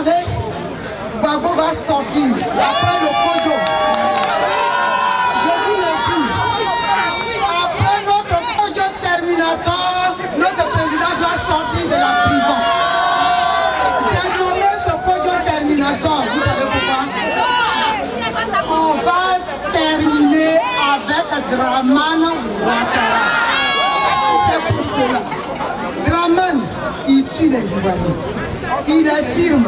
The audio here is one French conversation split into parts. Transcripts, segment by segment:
savez, Gbagbo va sortir après le Kojo. Je vous le dis. Après notre Kojo terminator, notre président doit sortir de la prison. J'ai nommé ce Kojo terminator. Vous savez pourquoi? On va terminer avec Dramane Ouattara. C'est pour cela. Dramane, il tue les Ivoiriens. Il les filme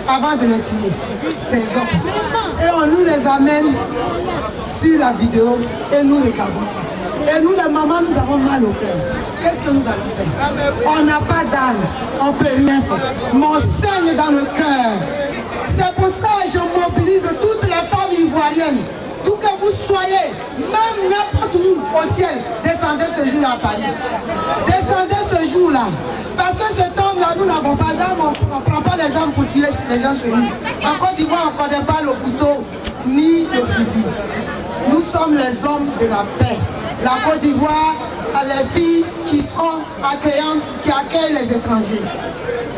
avant de les tuer, ces hommes. Et on nous les amène sur la vidéo et nous regardons ça. Et nous, les mamans, nous avons mal au cœur. Qu'est-ce que nous allons faire? On n'a pas d'âme, on ne peut rien faire. Mon saigne dans le cœur. C'est pour ça que je mobilise toutes les femmes ivoiriennes. D'où que vous soyez, même n'importe où au ciel, descendez ce jour-là à Paris. Descendez ce jour-là. Parce que ce temps-là, nous n'avons pas d'armes, on ne prend pas les armes pour tuer les gens chez nous. En Côte d'Ivoire, on ne connaît pas le couteau ni le fusil. Nous sommes les hommes de la paix. La Côte d'Ivoire a les filles qui sont accueillantes, qui accueillent les étrangers.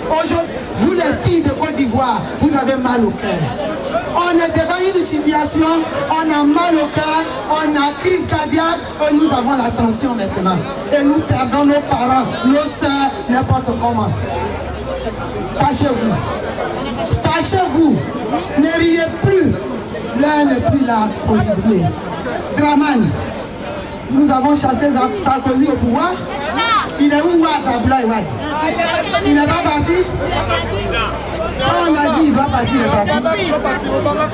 Aujourd'hui, vous les filles de Côte d'Ivoire, vous avez mal au cœur. On est devant une situation, on a mal au cœur, on a crise cardiaque et nous avons la tension maintenant. Et nous perdons nos parents, nos soeurs, n'importe comment. Fâchez-vous. Fâchez-vous. Ne riez plus. L'heure n'est plus là pour rigoler. Dramane, nous avons chassé Sarkozy au pouvoir. Il est où Abdoulaye Wade? Il n'est pas parti? Quand on a dit il doit partir, il est parti.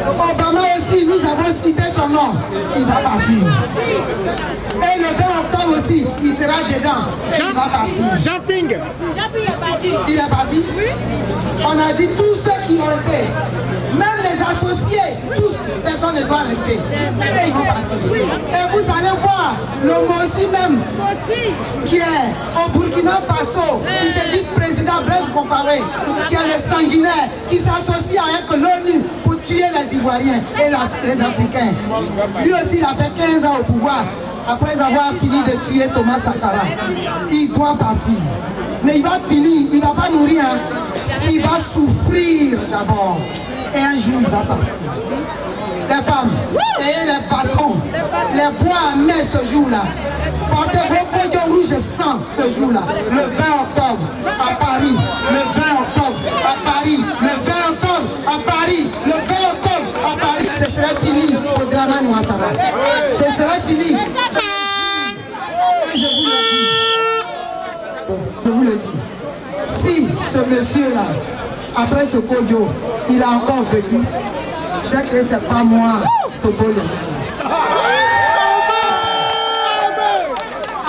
Obama aussi, nous avons cité son nom. Il va partir. Et le 20 octobre aussi, il sera dedans. Et il va partir. Jean-Ping. Il est parti? On a dit tous ceux qui ont été, même les associés, tous, personne ne doit rester. Et ils vont partir. Et vous allez voir, le Mossi même, qui est au Burkina Faso, qui s'est dit président Blaise Compaoré, qui est le sanguinaire, qui s'associe avec l'ONU pour tuer les Ivoiriens et les Africains. Lui aussi, il a fait 15 ans au pouvoir, après avoir fini de tuer Thomas Sankara. Il doit partir. Mais il va finir, il ne va pas mourir. Hein. Il va souffrir d'abord. Et un jour, il va partir. Les femmes, ayez les bâtons, les bois à main ce jour-là. Portez vos cognons rouges sans ce jour-là. Le 20 octobre à Paris. Le 20 octobre à Paris. Le 20 octobre à Paris. Le 20 octobre à Paris. Ce serait fini pour Dramane Ouattara. Ce serait fini. Et je vous le dis. Je vous le dis. Si ce monsieur-là, après ce Kodjo, il a encore vécu, c'est que ce n'est pas moi, Topo le dit.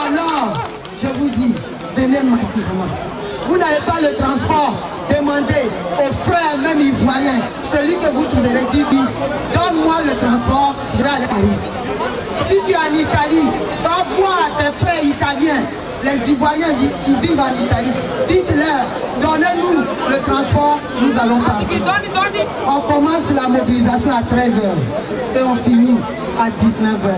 Alors, je vous dis, venez massivement. Vous n'avez pas le transport, demandez aux frères même ivoiriens, celui que vous trouverez, dit, donne-moi le transport, je vais aller à Paris. Si tu es en Italie, va voir tes frères italiens, les Ivoiriens qui vivent en Italie, dites-leur, donnez-nous le transport, nous allons partir. On commence la mobilisation à 13h et on finit à 19h.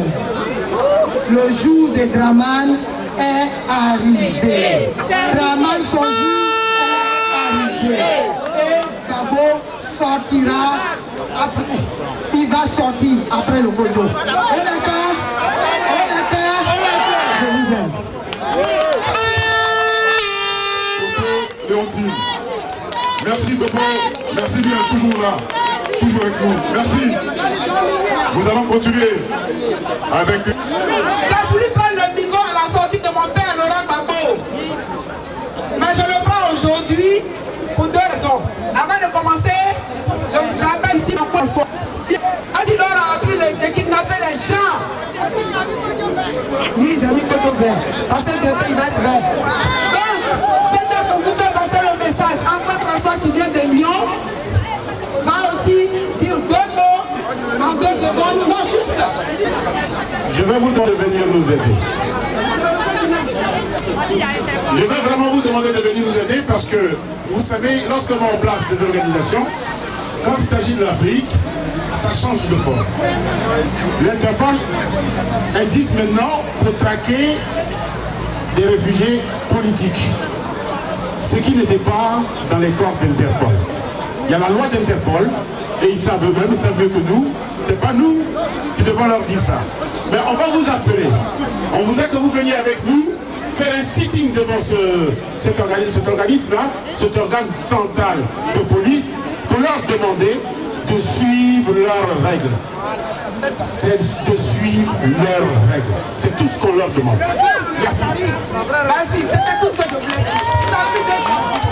Le jour de Dramane est arrivé. Dramane, son jour est arrivé. Et Gbagbo sortira après. Il va sortir après le Kodjo. Et les gars, je vous aime. Léontine, merci Topo, merci bien, toujours là, toujours avec nous, merci. Nous allons continuer avec... J'ai voulu prendre le micro à la sortie de mon père Laurent Gbagbo, mais je le prends aujourd'hui pour deux raisons. Avant de commencer, je rappelle ici mon conseil. Vas-y Laurent, de kidnapper les gens. Oui, j'ai mis Koto vert, parce que il va être vert. Donc, c'était pour vous faire passer le message. Antoine François qui vient de Lyon va aussi dire deux mots en 2 secondes. Non, juste. Je vais vous demander de venir nous aider. Je vais vraiment vous demander de venir nous aider parce que, vous savez, lorsqu'on met en place des organisations, quand il s'agit de l'Afrique, ça change de forme. L'Interpol existe maintenant pour traquer des réfugiés politiques, ce qui n'était pas dans les corps d'Interpol. Il y a la loi d'Interpol, et ils savent eux-mêmes, ils savent mieux que nous. C'est pas nous qui devons leur dire ça. Mais on va vous appeler. On voudrait que vous veniez avec nous faire un sitting devant cet organisme-là, cet organe central de police, pour leur demander de suivre leurs règles. C'est de suivre leurs règles. C'est tout ce qu'on leur demande. Merci. Merci, c'était tout ce que je voulais dire.